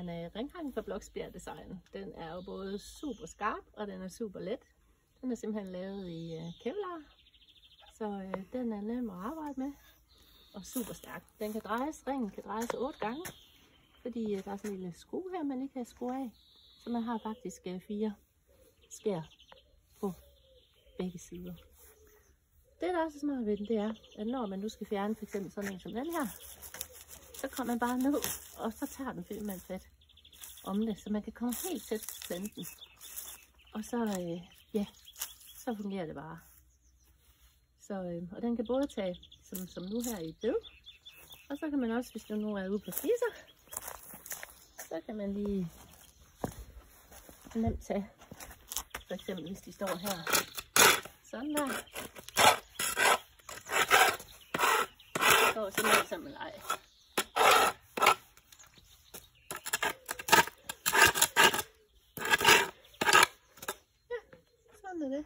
en ringhang fra Bloksbjerg Design. Den er jo både super skarp, og den er super let. Den er simpelthen lavet i Kevlar, så den er nem at arbejde med, og super stærk. Den kan drejes, ringen kan drejes 8 gange, fordi der er sådan en lille skrue her, man lige kan skrue af. Så man har faktisk 4 skær på begge sider. Det der er så smart ved den, det er, at når man nu skal fjerne for eksempel sådan en som den her, så kommer man bare ned, og så tager den filmen fat om det, så man kan komme helt tæt til planten. Og så, så fungerer det bare. Så, og den kan både tage, som nu her i et bed, og så kan man også, hvis du nu er ude på fliser, så kan man lige nemt tage, for eksempel hvis de står her, sådan der. Det går så nemt som en leg. Ja, sådan er det.